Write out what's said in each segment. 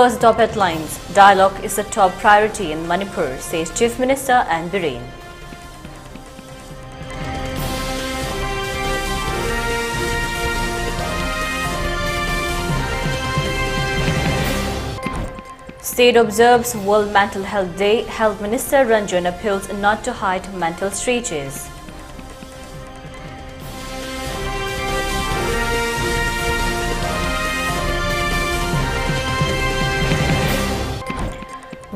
First top headlines. Dialogue is a top priority in Manipur, says Chief Minister and Biren. State observes World Mental Health Day. Health Minister Ranjan appeals not to hide mental strategies.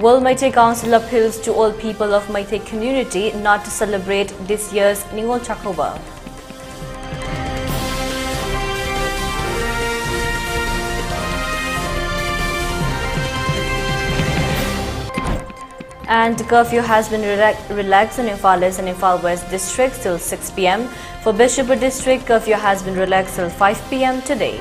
World Meitei Council appeals to all people of Meitei community not to celebrate this year's Ningol Chakoba. And curfew has been relaxed in Imphal East and Imphal West districts till 6 p.m. For Bishopur district, curfew has been relaxed till 5 p.m. today.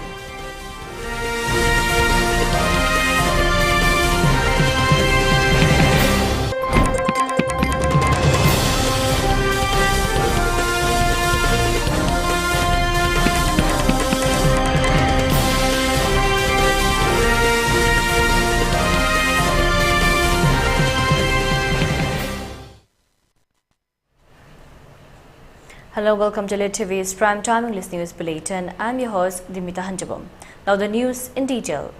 Hello, welcome to ELITETV's Prime Time English News Bulletin. I'm your host, Deemita. Now the news in detail.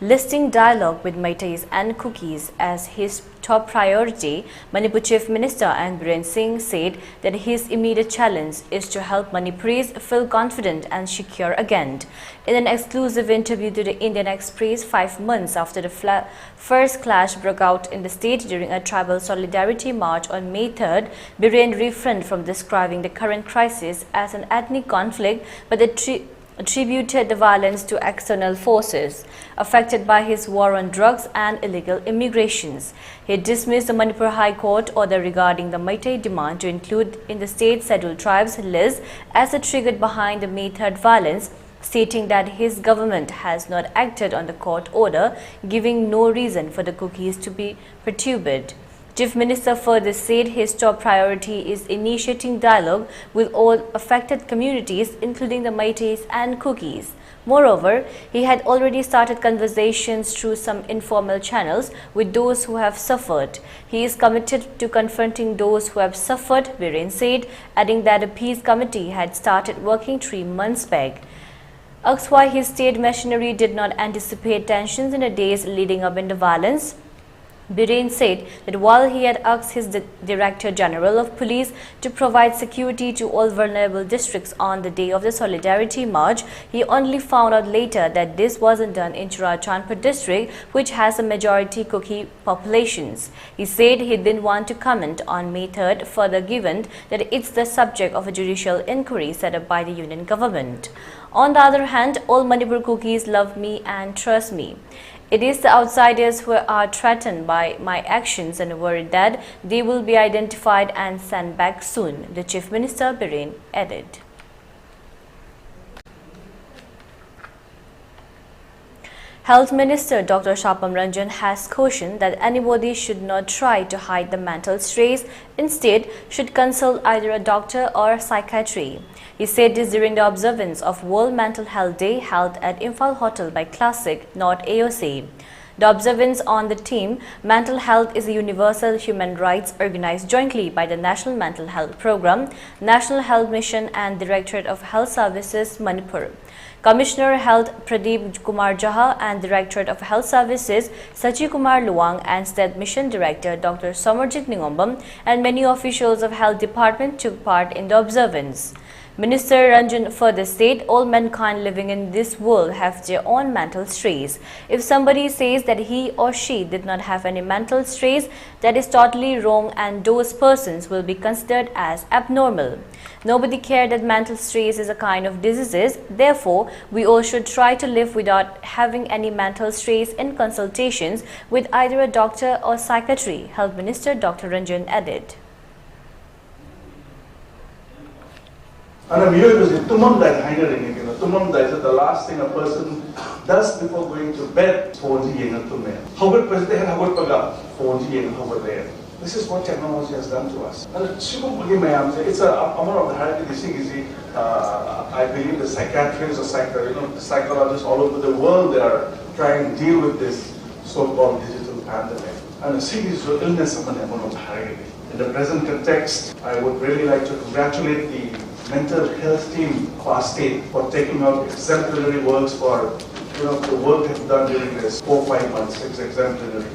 Listing dialogue with Meiteis and Cookies as his top priority, Manipur Chief Minister and Biren Singh said that his immediate challenge is to help Manipuris feel confident and secure again. In an exclusive interview to the Indian Express 5 months after the first clash broke out in the state during a tribal solidarity march on May 3rd, Biren refrained from describing the current crisis as an ethnic conflict, but attributed the violence to external forces affected by his war on drugs and illegal immigrations. He dismissed the Manipur High Court order regarding the Meitei demand to include in the state scheduled tribes list as a trigger behind the May 3rd violence, stating that his government has not acted on the court order, giving no reason for the Cookies to be perturbed. Chief Minister further said his top priority is initiating dialogue with all affected communities, including the Meiteis and Cookies. Moreover, he had already started conversations through some informal channels with those who have suffered. He is committed to confronting those who have suffered, Biren said, adding that a peace committee had started working 3 months back. Asked why his state machinery did not anticipate tensions in the days leading up in the violence, Biren said that while he had asked his Director General of Police to provide security to all vulnerable districts on the day of the Solidarity March, he only found out later that this wasn't done in Churachandpur district, which has a majority Cookie populations. He said he didn't want to comment on May 3rd, further given that it's the subject of a judicial inquiry set up by the union government. On the other hand, all Manipur Cookies love me and trust me. It is the outsiders who are threatened by my actions and worried that they will be identified and sent back soon, the Chief Minister Biren added. Health Minister Dr. Shapam Ranjan has cautioned that anybody should not try to hide the mental stress, instead should consult either a doctor or psychiatry. He said this during the observance of World Mental Health Day held at Imphal Hotel by Classic, not AOC. The observance on the theme, Mental Health is a Universal Human Rights, organized jointly by the National Mental Health Program, National Health Mission and Directorate of Health Services, Manipur. Commissioner Health Pradeep Kumar Jha and Directorate of Health Services Sachi Kumar Luang and State Mission Director Dr. Somarjit Ningombam and many officials of Health Department took part in the observance. Minister Ranjan further said all mankind living in this world have their own mental stress. If somebody says that he or she did not have any mental stress, that is totally wrong and those persons will be considered as abnormal. Nobody cares that mental stress is a kind of disease. Therefore, we all should try to live without having any mental stress in consultations with either a doctor or psychiatry, Health Minister Dr. Ranjan added. And I'm here because the last thing a person does before going to bed, this is what technology has done to us. It's one of the hierarchy. I believe the psychiatrists or the psychologists all over the world, they are trying to deal with this so-called digital pandemic. And a serious illness in the present context, I would really like to congratulate the mental health team of our state for taking out exemplary works for the work they've done during this 4-5 months. It's exemplary.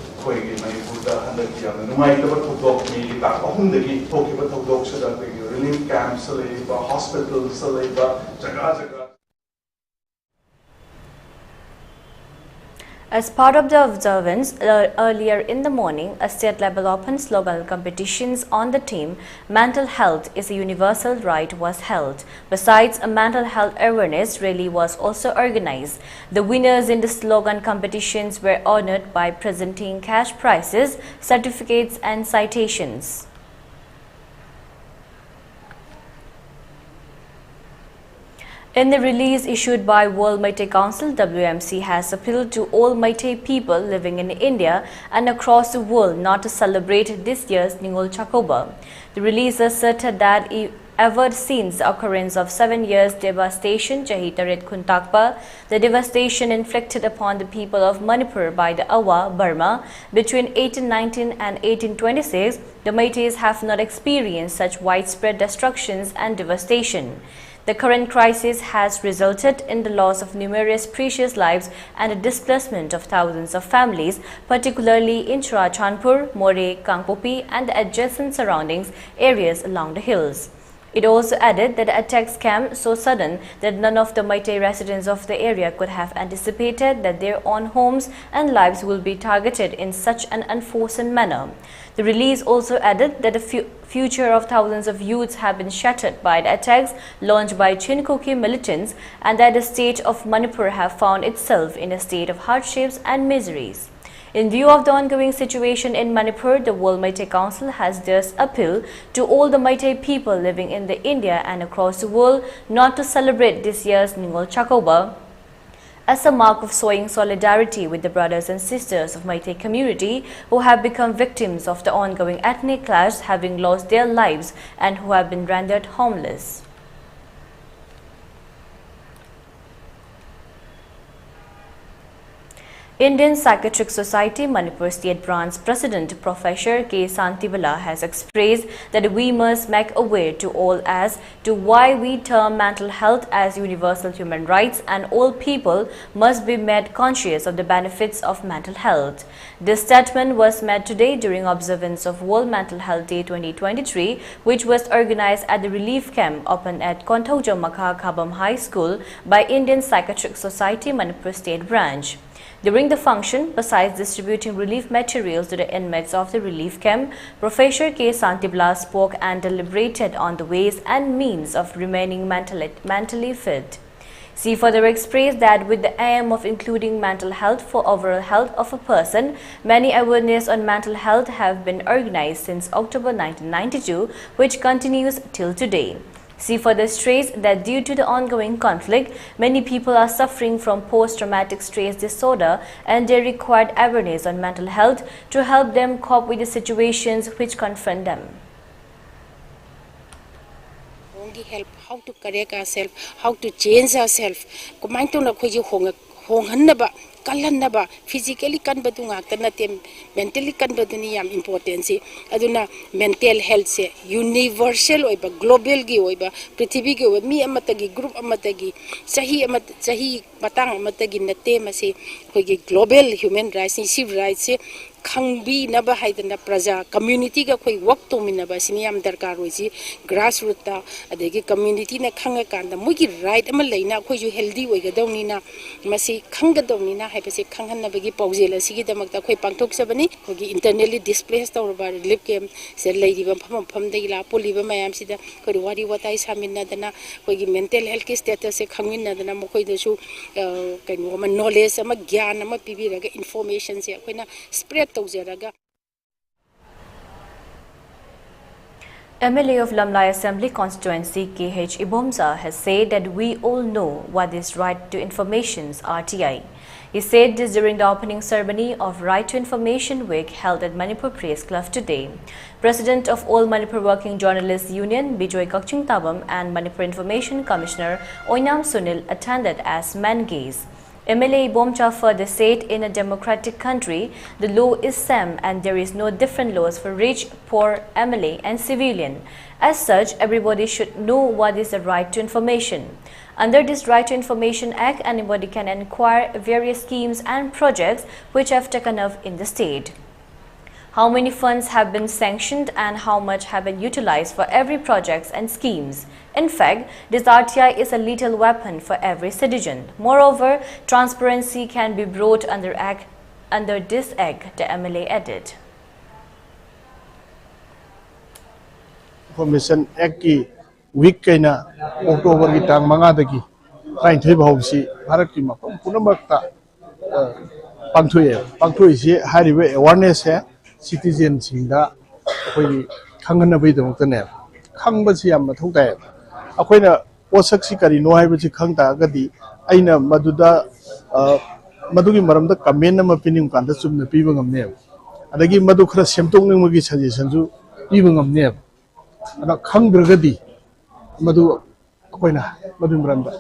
Relief camps, hospitals, As part of the observance, earlier in the morning, a state-level open slogan competitions on the theme "Mental Health is a Universal Right" was held. Besides, a mental health awareness rally was also organized. The winners in the slogan competitions were honored by presenting cash prizes, certificates and citations. In the release issued by World Meitei Council, WMC has appealed to all Meitei people living in India and across the world not to celebrate this year's Ningol Chakoba. The release asserted that ever since the occurrence of 7 years devastation Chahitarit Kuntakpa, the devastation inflicted upon the people of Manipur by the Awa, Burma, between 1819 and 1826, the Meiteis have not experienced such widespread destructions and devastation. The current crisis has resulted in the loss of numerous precious lives and the displacement of thousands of families, particularly in Churachandpur, More, Kangpopi and the adjacent surroundings areas along the hills. It also added that the attacks came so sudden that none of the Meitei residents of the area could have anticipated that their own homes and lives will be targeted in such an unforeseen manner. The release also added that the future of thousands of youths have been shattered by the attacks launched by Chinkuki militants and that the state of Manipur have found itself in a state of hardships and miseries. In view of the ongoing situation in Manipur, the World Meitei Council has thus appealed to all the Meitei people living in the India and across the world not to celebrate this year's Ningol Chakoba as a mark of showing solidarity with the brothers and sisters of Meitei community who have become victims of the ongoing ethnic clash, having lost their lives and who have been rendered homeless. Indian Psychiatric Society Manipur State Branch President Professor K. Santibala has expressed that we must make aware to all as to why we term mental health as universal human rights and all people must be made conscious of the benefits of mental health. This statement was made today during observance of World Mental Health Day 2023, which was organized at the relief camp opened at Konthojo Makha Khabam High School by Indian Psychiatric Society Manipur State Branch. During the function, besides distributing relief materials to the inmates of the relief camp, Professor K. Santibala spoke and deliberated on the ways and means of remaining mentally fit. She further expressed that with the aim of including mental health for overall health of a person, many awareness on mental health have been organized since October 1992, which continues till today. She further stressed that due to the ongoing conflict, many people are suffering from post-traumatic stress disorder and they required awareness on mental health to help them cope with the situations which confront them. Only help how to correct ourselves, how to change ourselves. Physically mentally important mental health universal global group global human rights civil rights Kangbi Naba Haidana Praja, community ga koi work to minaba siniam darkaroji, grassroots, adegi community na Kangakanda, Mugi right Amalena, koi you healthy wigadonina, Masi Kangadonina, Hypasi Kanganabagi Pauzela, Sigita Makta, koi Pantok Sabani, Kogi internally displaced over lip game, said Lady Pam de la Poliva Mayam Sida, Kodiwadi what I saminadana, Kogi mental health status, Kangina, the Namokoi the shoe, can woman knowledge, ama Gyana, ama Pibi, information, spread. MLA of Lamlai Assembly Constituency KH Ibomza has said that we all know what is Right to Information's RTI. He said this during the opening ceremony of Right to Information Week held at Manipur Press Club today. President of All Manipur Working Journalists Union Bijoy Kakching Tabam and Manipur Information Commissioner Oinam Sunil attended as man gaze. MLA Bomcha further said in a democratic country, the law is same and there is no different laws for rich, poor, MLA and civilian. As such, everybody should know what is the right to information. Under this Right to Information Act, anybody can inquire various schemes and projects which have taken up in the state. How many funds have been sanctioned and how much have been utilized for every project and schemes. In fact, this RTI is a lethal weapon for every citizen. Moreover, transparency can be brought under this act, the MLA added. Information Act ki week kaina October ki tang manga dagi kain thai bhausi Bharat ki mapam punamakta pangthui si hariwe awareness hai citizen singda koi khangna bai dong tane khangba si yam mathau tai akoina posak si kari no hai bi khangta gadi aina maduda madugi maramda comment ma pinim kan da chumna piba ngamne adagi madu khara semtong ning magi suggestion ju piba ngamne ana khangdragadi madu akoina madu maramda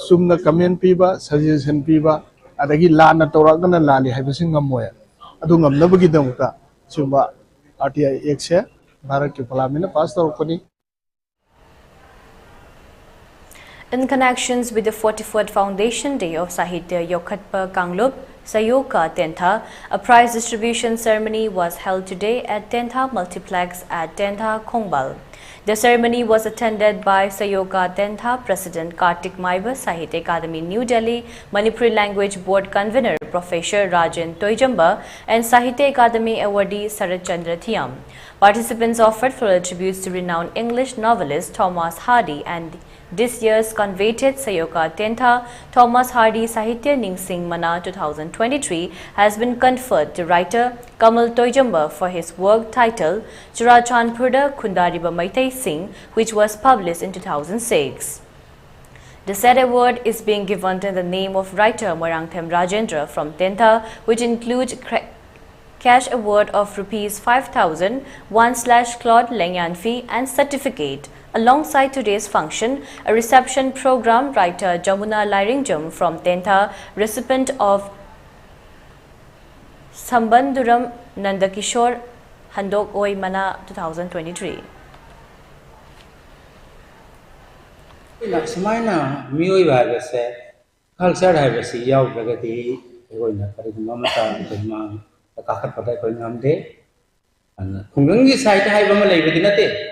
sumna comment piba suggestion piba adagi lana toragana lali haibasing ngamoya adu ngamnabagi damta chumba RTI Act Bharat ki parliament pass tarokani. In connections with the 44th Foundation Day of Sahitya Yokhatpa Kanglup Sayoka Tentha, a prize distribution ceremony was held today at Tentha Multiplex at Tentha Khongbal. The ceremony was attended by Sayoka Tentha President Kartik Maiba, Sahitya Academy New Delhi, Manipuri Language Board Convener Professor Rajan Toijamba and Sahitya Academy awardee Sarat Chandra Thiam. Participants offered floral tributes to renowned English novelist Thomas Hardy and this year's coveted Sayoka Tentha Thomas Hardy Sahitya Ningsing Mana 2023 has been conferred to writer Kamal Toijamba for his work titled Churachandpurda Khundariba Maitai Singh, which was published in 2006. The said award is being given in the name of writer Moirangthem Rajendra from Tentha, which includes cash award of Rs 5,000, 1/Claude Lengyan fee and certificate. Alongside today's function, a reception program, writer Jamuna Lairingjam from Tentha, recipient of Sambanduram Nandakishore Handok Oi Mana 2023. Samaina Mui Vavase, Culture Havasi, Yaw Bragati, Egoina, Parimamata, the Kakat Patakonam Day, and Kungungi site Hibamale Vidinate.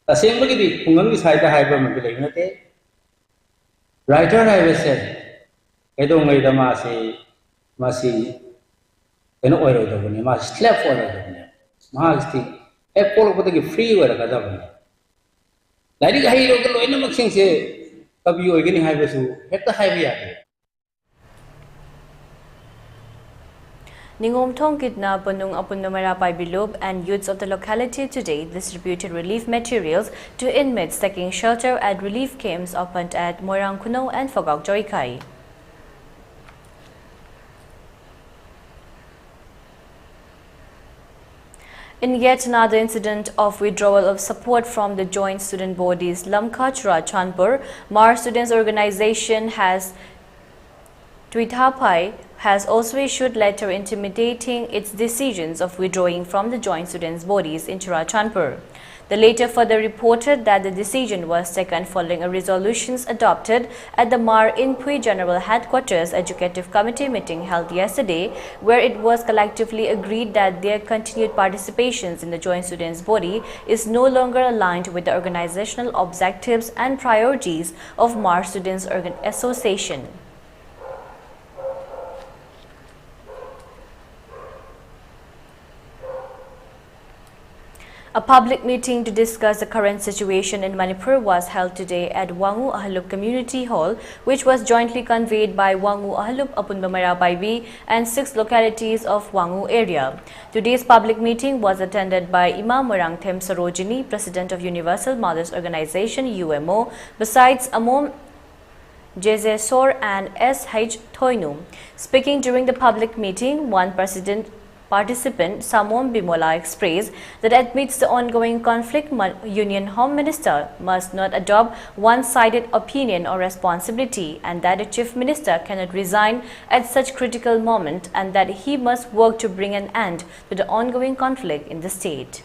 The same way the Kungungi site Hibamate. Writer Havase, Edo made a Masi, an oil of the must slap for the Masti, a pole of the free or a government. Dari kahit yung kalo ina magsing si kabiyo gini haibasu hekta haibiya. Ningom Tongkitna Punung Apunumara Bilob and youths of the locality today distributed relief materials to inmates taking shelter at relief camps opened at Moirangkuno and Fogok Joikai. In yet another incident of withdrawal of support from the joint student bodies Lamka Churachandpur, Mar Students Organization has also issued letter intimidating its decisions of withdrawing from the joint students bodies in Churachandpur. The letter further reported that the decision was taken following a resolutions adopted at the Mar Inpui General Headquarters Executive Committee meeting held yesterday, where it was collectively agreed that their continued participations in the joint students body is no longer aligned with the organizational objectives and priorities of Mar Students Association. A public meeting to discuss the current situation in Manipur was held today at Wangu Ahalup Community Hall, which was jointly convened by Wangu Ahalup Apunbamara Baibi and 6 localities of Wangu area. Today's public meeting was attended by Imam Moirangthem Sarojini, President of Universal Mothers Organization UMO, besides Amom Jezesor and S.H. Thoinu. Speaking during the public meeting, one President Participant Samom Bimola expressed that amidst the ongoing conflict, Union Home Minister must not adopt one-sided opinion or responsibility, and that the Chief Minister cannot resign at such critical moment, and that he must work to bring an end to the ongoing conflict in the state.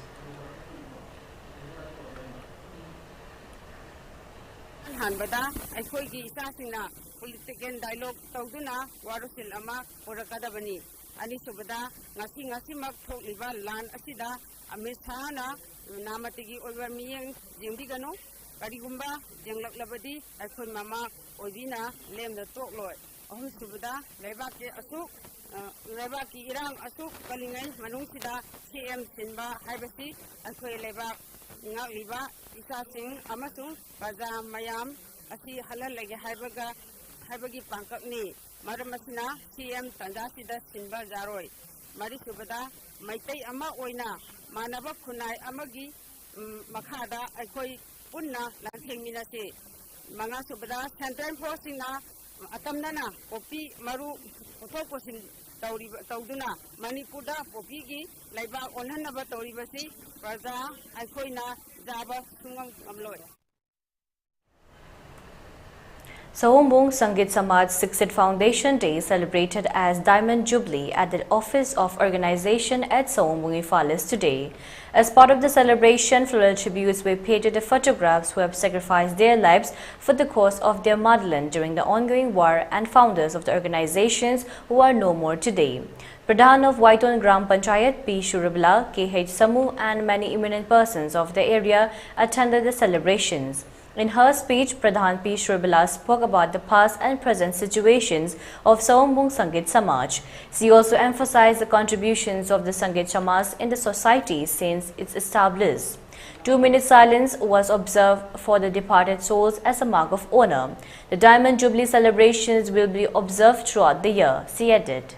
Political dialogue tawduna warusil ama purakadabani ani subada ngasi mak thokliba lan asida amesana namatigi over miyang jingdigano karigumba jenglaklabadi akhoi mama oidina lemda tokloi ahum subada lebaki asuk lebaki irang asuk kalingai manungsida CM sinba haibasi akhoi lebak ngakliba isa sing amasung baza mayam asi halal lagi haibaga haibagi pangkak ni maramasina CM tandasida sinba jaroi mari subada maitai ama oina manaba khunai amagi makhada aikoi punna lanthengmina se manga subada central forcing na atamnana popi maru posin tawduna manipurda popi gi laiba onhanaba tawribasi praja aikoina jaba sungam amloi. Sawombung Sangit Samaj 6th Foundation Day celebrated as Diamond Jubilee at the Office of Organization at Sawombung Ifalis today. As part of the celebration, floral tributes were paid to the photographs who have sacrificed their lives for the cause of their motherland during the ongoing war and founders of the organizations who are no more today. Pradhan of Waiton Gram Panchayat P. Shurabla, K.H. Samu and many eminent persons of the area attended the celebrations. In her speech, Pradhan P. Shurabla spoke about the past and present situations of Sawombung Sangit Samaj. She also emphasized the contributions of the Sangit Samaj in the society since its established. 2-minute silence was observed for the departed souls as a mark of honor. The Diamond Jubilee celebrations will be observed throughout the year, she added.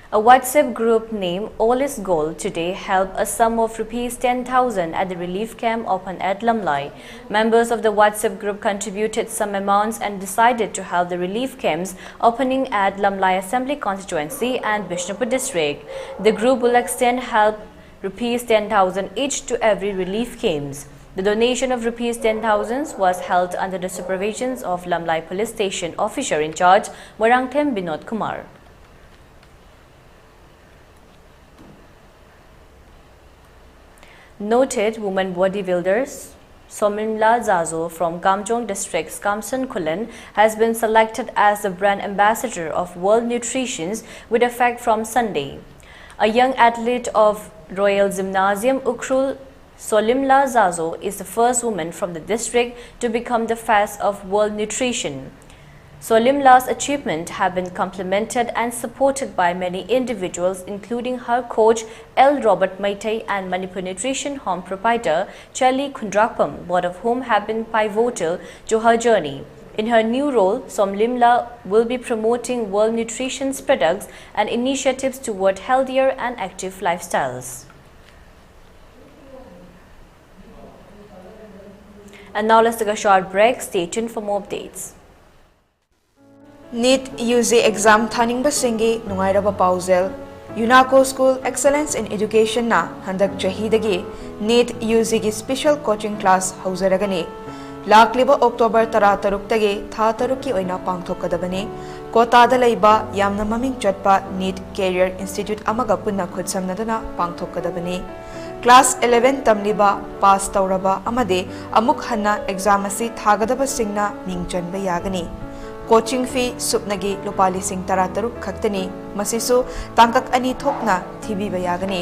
A WhatsApp group named All is Gold today helped a sum of Rs 10,000 at the relief camp open at Lamlai. Members of the WhatsApp group contributed some amounts and decided to help the relief camps opening at Lamlai Assembly Constituency and Bishnupur District. The group will extend help Rs 10,000 each to every relief camps. The donation of Rs 10,000 was held under the supervision of Lamlai Police Station officer in charge, Warangthem Binod Kumar. Noted women bodybuilders Somimla Zazo from Kamjong District's Kamsan Kulen has been selected as the brand ambassador of World Nutrition with effect from Sunday. A young athlete of Royal Gymnasium Ukhrul, Solimla Zazo is the first woman from the district to become the face of World Nutrition. Solimla's achievements have been complemented and supported by many individuals, including her coach L. Robert Maitai and Manipur Nutrition Home proprietor Charlie Kundrakpam, both of whom have been pivotal to her journey. In her new role, Solimla will be promoting World Nutrition's products and initiatives toward healthier and active lifestyles. And now let's take a short break. Stay tuned for more updates. NEET UG exam thaning basingi nungairaba pausel UNACO School Excellence in Education na handak jahidagi NEET UG gi special coaching class hauzaragani lakliba October 13 tagi tha taruki oina pangthokadabani kota da leiba yamna maming chatpa NEET Career Institute amaga punna khudsamnadana pangthokadabani Class 11 tamliba pass tauraba amade amuk hanna exam asi thagadaba singna mingchanba yagani Coaching fee supnagi lupali sing tarataruk kaktani masisu tangkak ani thokna thibi bayagani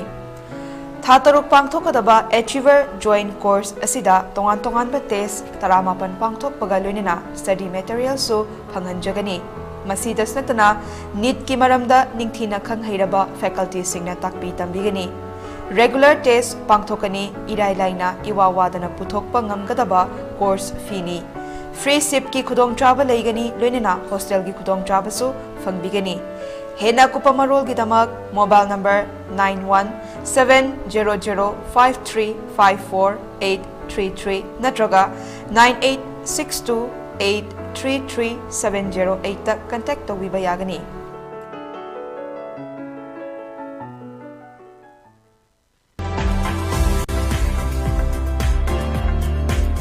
Thataruk pangthokadaba Achiever Joint Course asida tongan ba test taramapan pangthok pagaloinina study material so phanganjagani masidas natana NEET ki maramda ningthina khanghairaba faculty singna takpi tambigani Regular test pangthokani irai laina iwawadana puthokpa ngamgadaba course fee ni Free SIP ki khudong chaba leigani loinena hostel ki khudong chaba su fangbigani hena kupamarol gidamak mobile number 917005354833 natraga 986283 33708 ta contact tawbiba yagani.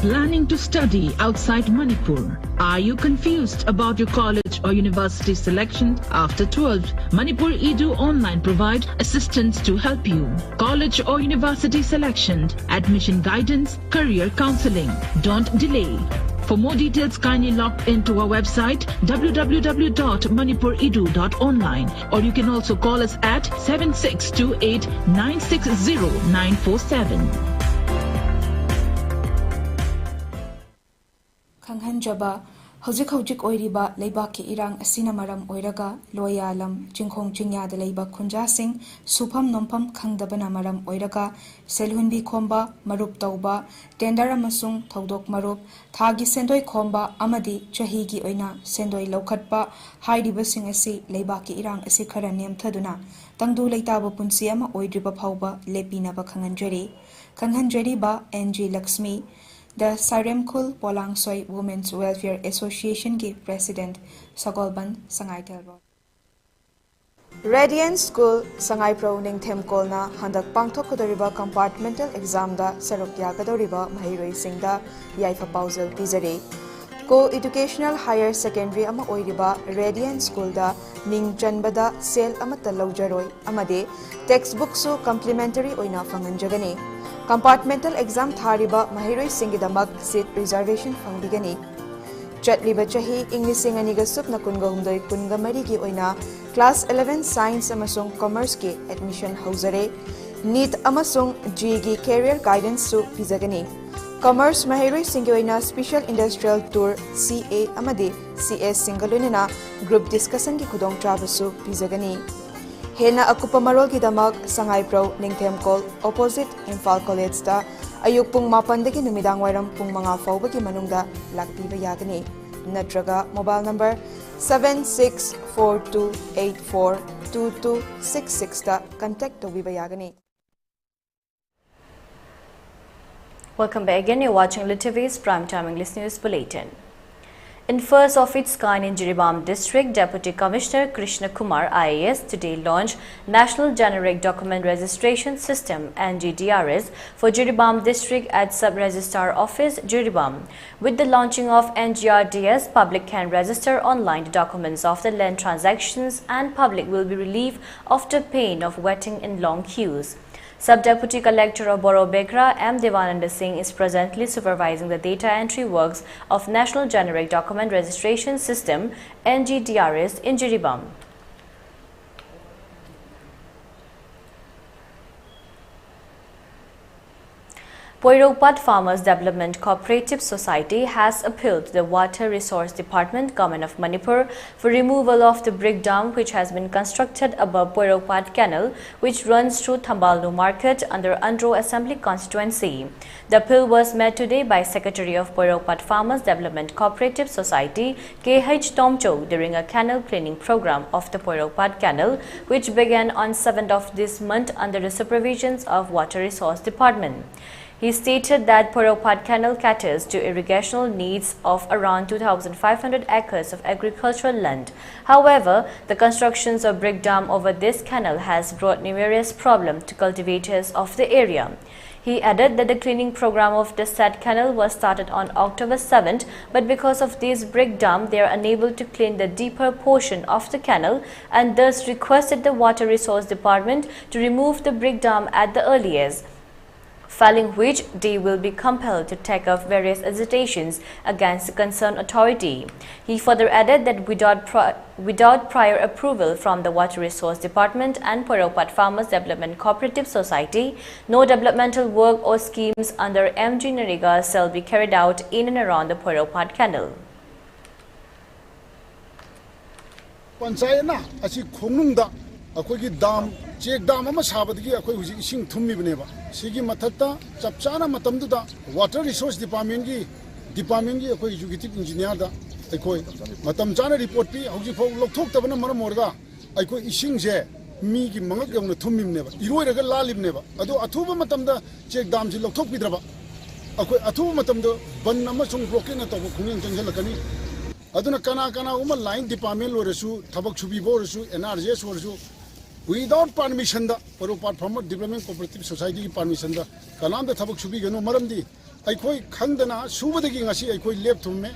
Planning to study outside Manipur? Are you confused about your college or university selection after 12? Manipur Edu Online provide assistance to help you. College or university selection, admission guidance, career counseling. Don't delay. For more details, kindly log into our website www.manipuredu.online, or you can also call us at 7628 960 947. Khanghanjaba hojik oiriba leibaki irang asina maram oiraga loyalam jingkhong jingya da leiba khunja sing supham nompham khangdabana maram oiraga selhunbi khomba marup tauba tender amasung thodok marup thagi sendoi khomba amadi chahi gi oina sendoi lokhatpa hairiba sing asi leibaki irang asi khara nemthaduna tangdu leitaba punsi ama oidriba phauba lepina ba khanghanjari ba NG Lakshmi The Saremkhul Polangsoy Women's Welfare Association के President Sagolban Sangai Telro. Radiant School Sangai Pro Ningthem Kolna Handak Pangthokadoriba Compartmental Exam da Sarok Yagadoriba Mahiroi Singda Yaifa Pausel Pizare. Co-educational higher secondary ama oiriba Radiant School da Ning Chanbada Sale amata Laujaroi amade textbook su complimentary oina fanganjagani. Compartmental exam thariba mahiroi singidamak seat reservation fangbigani. Chatliba chahi English singaniga supna kunga humdoi kunga marigi oina class 11 science amasung commerce ke admission hauzare. NEET amasung GE career guidance su pizagani. Commerce mahiroi singi oina special industrial tour CA amade CS singalunina group discussion ki khudong trabasu pizagani. Hena akupa marol ki damak Sangai Pro Ningthem Kol opposite Imphal College da ayuk pung mapandagi numidang wairam pung mga fauba ki manungda lakpiba yagani. Natraga mobile number 7642842266 da contact tawbiba yagani. Welcome back again. You're watching ELITETV's Primetime English News Bulletin. In first of its kind in Jiribam District, Deputy Commissioner Krishna Kumar IAS today launched National Generic Document Registration System (NGDRS) for Jiribam District at Sub-Registrar Office, Jiribam. With the launching of NGRDS, public can register online the documents of the land transactions and public will be relieved of the pain of waiting in long queues. Sub-Deputy Collector of Borough Bekra M. Devananda Singh is presently supervising the data entry works of National Generic Document Registration System (NGDRS) in Jiribam. Poiropat Farmers Development Cooperative Society has appealed to the Water Resource Department, Government of Manipur, for removal of the brick dam which has been constructed above Poiropat Canal, which runs through Thambalnu Market under Andro Assembly constituency. The appeal was made today by Secretary of Poiropat Farmers Development Cooperative Society, KH Tomcho, during a canal cleaning program of the Poiropat Canal, which began on 7th of this month under the supervisions of Water Resource Department. He stated that Poiropat Canal caters to irrigational needs of around 2,500 acres of agricultural land. However, the constructions of brick dam over this canal has brought numerous problems to cultivators of the area. He added that the cleaning program of the said canal was started on October 7th, but because of this brick dam, they are unable to clean the deeper portion of the canal and thus requested the Water Resource Department to remove the brick dam at the earliest, failing which they will be compelled to take up various agitations against the concerned authority. He further added that without prior approval from the Water Resource Department and Poiropat Farmers Development Cooperative Society, no developmental work or schemes under MG Nariga shall be carried out in and around the Poiropat Canal. Panchayana asi khongnungda akhoi dam check dam ama sabadgi akhoi huji ising thummi bneba sigi mathatta chapchana matamduda Water Resource Department gi akhoi executive engineer da akhoi matam chana report pi huji phau lokthok tabana maram morga akhoi ising je mi gi mangak yong thummi bneba iroiraga lalibneba adu athuba matamda check dam ji lokthok pidraba akhoi athuba matamda ban ama sung blockade na tabu khungeng changjal kani aduna kana uma line department loresu thabak chubi boresu NRJS loresu without permission da Part Farmer Development Cooperative Society ki permission da kanam da thabak chubi gano maramdi aikoi khangdana subadagi ngasi aikoi lep thumme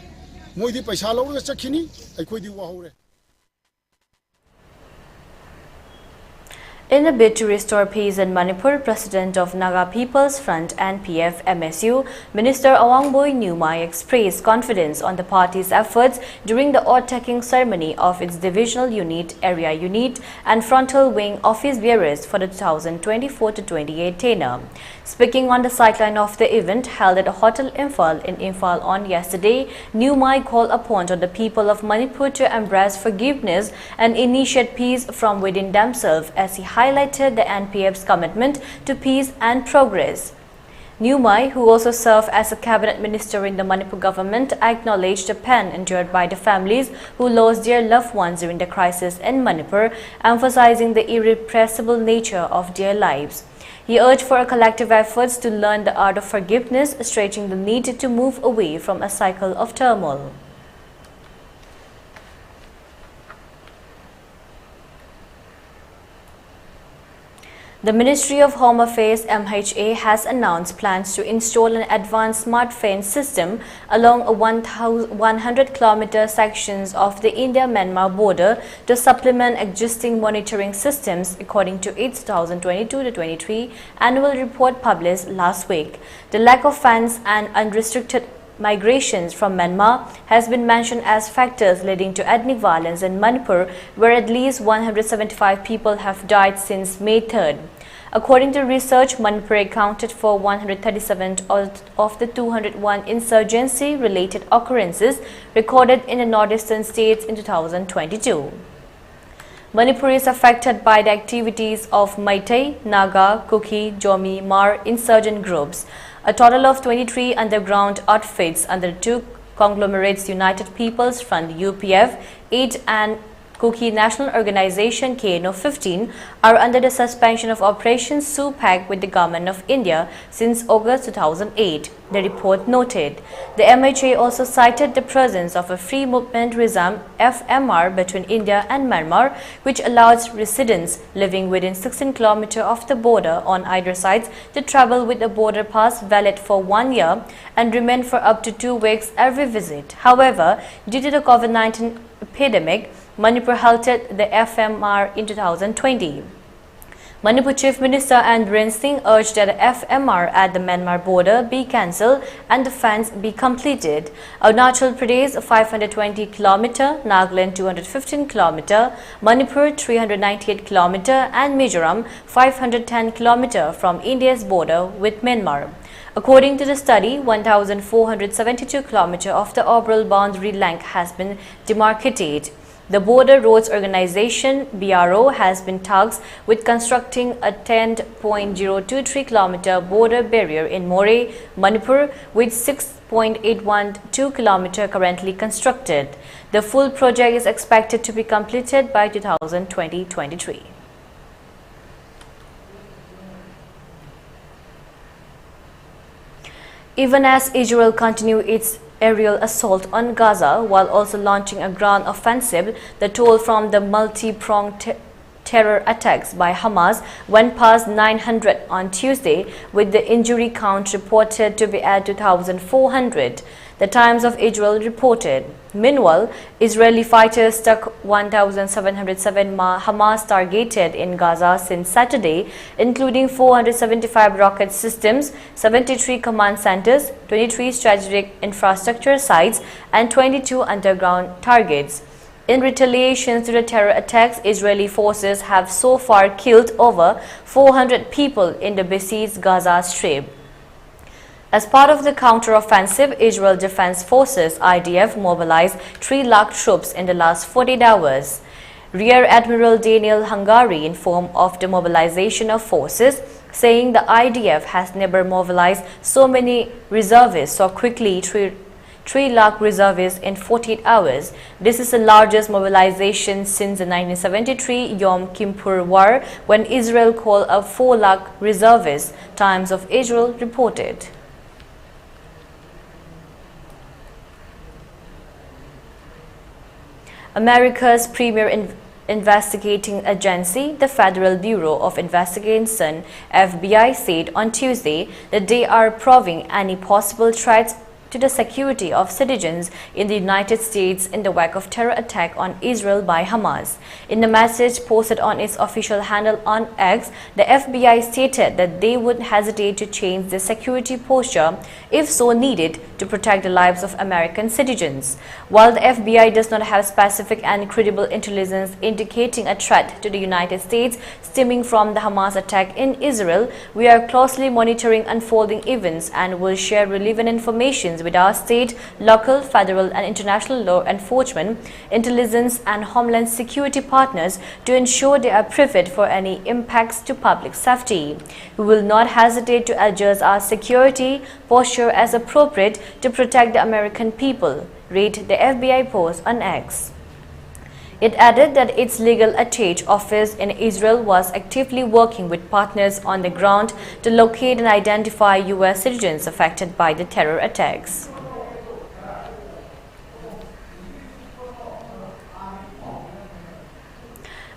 moidi paisa lawga chakhini aikoi di wahore. In a bid to restore peace in Manipur, President of Naga People's Front NPF MSU, Minister Awangboy Nyumai expressed confidence on the party's efforts during the oath-taking ceremony of its divisional unit, area unit and frontal wing office bearers for the 2024-28 tenure. Speaking on the sideline of the event held at a hotel Imphal in Imphal on yesterday, Nyumai called upon the people of Manipur to embrace forgiveness and initiate peace from within themselves as he highlighted the NPF's commitment to peace and progress. Nyumai, who also served as a cabinet minister in the Manipur government, acknowledged the pain endured by the families who lost their loved ones during the crisis in Manipur, emphasizing the irrepressible nature of their lives. He urged for a collective efforts to learn the art of forgiveness, stretching the need to move away from a cycle of turmoil. The Ministry of Home Affairs MHA has announced plans to install an advanced smart fence system along a 100-kilometer sections of the India-Myanmar border to supplement existing monitoring systems, according to its 2022-23 annual report published last week. The lack of funds and unrestricted migrations from Myanmar has been mentioned as factors leading to ethnic violence in Manipur, where at least 175 people have died since May 3rd. According to research, Manipur accounted for 137 of the 201 insurgency-related occurrences recorded in the northeastern states in 2022. Manipur is affected by the activities of Meitei, Naga, Kuki, Jomi, Mar insurgent groups. A total of 23 underground outfits under two conglomerates, United People's Front UPF, 8 and Kuki National Organization KNO-15, are under the suspension of Operation SUPAC with the Government of India since August 2008, the report noted. The MHA also cited the presence of a free movement regime FMR between India and Myanmar, which allows residents living within 16 km of the border on either side to travel with a border pass valid for 1 year and remain for up to 2 weeks every visit. However, due to the COVID-19 epidemic, Manipur halted the FMR in 2020. Manipur Chief Minister Biren Singh urged that the FMR at the Myanmar border be cancelled and the fence be completed. Arunachal Pradesh 520 km, Nagaland 215 km, Manipur 398 km and Mizoram 510 km from India's border with Myanmar. According to the study, 1,472 km of the overall boundary length has been demarcated. The Border Roads Organization (BRO) has been tasked with constructing a 10.023 km border barrier in More, Manipur, with 6.812 km currently constructed. The full project is expected to be completed by 2020-23. Even as Israel continues its aerial assault on Gaza while also launching a ground offensive, the toll from the multi-pronged terror attacks by Hamas went past 900 on Tuesday, with the injury count reported to be at 2,400. The Times of Israel reported. Meanwhile, Israeli fighters struck 1,707 Hamas targeted in Gaza since Saturday, including 475 rocket systems, 73 command centers, 23 strategic infrastructure sites, and 22 underground targets. In retaliation to the terror attacks, Israeli forces have so far killed over 400 people in the besieged Gaza Strip. As part of the counter-offensive, Israel Defense Forces (IDF) mobilized 3 lakh troops in the last 48 hours. Rear Admiral Daniel Hungary informed of the mobilization of forces, saying the IDF has never mobilized so many reservists so quickly. 3 lakh reservists in 48 hours. This is the largest mobilization since the 1973 Yom Kippur War, when Israel called up 4 lakh reservists, Times of Israel reported. America's premier investigating agency, the Federal Bureau of Investigation (FBI), said on Tuesday that they are probing any possible threats to the security of citizens in the United States in the wake of terror attack on Israel by Hamas. In a message posted on its official handle on X, the FBI stated that they would hesitate to change their security posture if so needed to protect the lives of American citizens. While the FBI does not have specific and credible intelligence indicating a threat to the United States stemming from the Hamas attack in Israel, we are closely monitoring unfolding events and will share relevant information with our state, local, federal and international law enforcement, intelligence and homeland security partners to ensure they are prepared for any impacts to public safety. We will not hesitate to adjust our security posture as appropriate to protect the American people, read the FBI post on X. It added that its legal attache office in Israel was actively working with partners on the ground to locate and identify U.S. citizens affected by the terror attacks.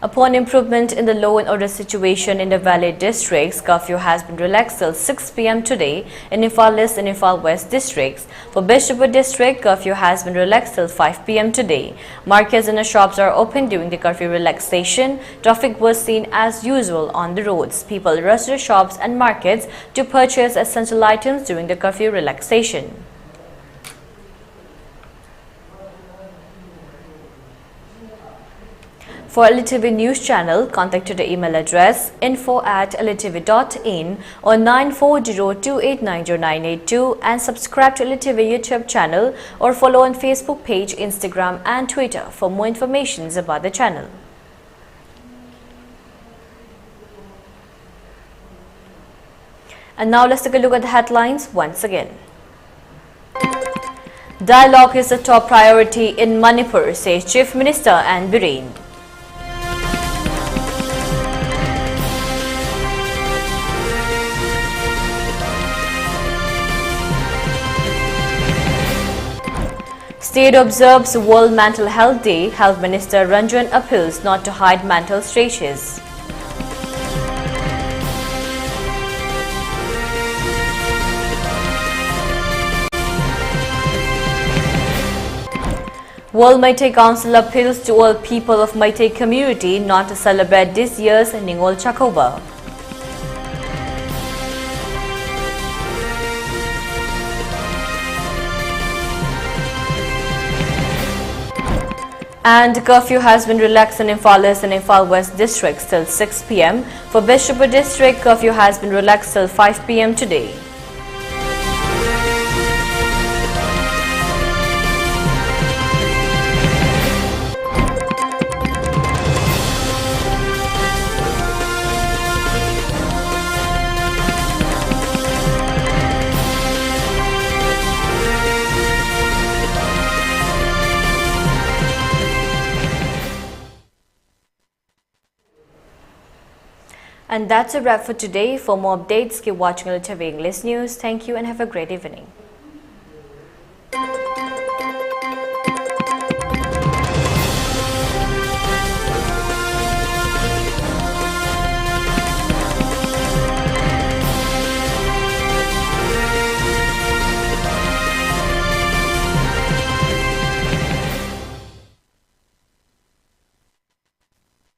Upon improvement in the law and order situation in the Valley districts, curfew has been relaxed till 6 p.m. today in Imphal East and Imphal West districts. For Bishopur district, curfew has been relaxed till 5 p.m. today. Markets and the shops are open during the curfew relaxation. Traffic was seen as usual on the roads. People rushed to shops and markets to purchase essential items during the curfew relaxation. For ELITETV News Channel, contact to the email address info@elitevin or 9402890982 and subscribe to ELITETV YouTube channel or follow on Facebook page, Instagram and Twitter for more information about the channel. And now let's take a look at the headlines once again. Dialogue is a top priority in Manipur, says Chief Minister and Biren. State observes World Mental Health Day. Health Minister Ranjan appeals not to hide mental stretches. World Meitei Council appeals to all people of Meitei community not to celebrate this year's Ningol Chakoba. And curfew has been relaxed in Imphal East and Imphal West districts till 6 p.m. For Bishopur district, curfew has been relaxed till 5 p.m. today. And that's a wrap for today. For more updates, keep watching ELITETV English News. Thank you and have a great evening.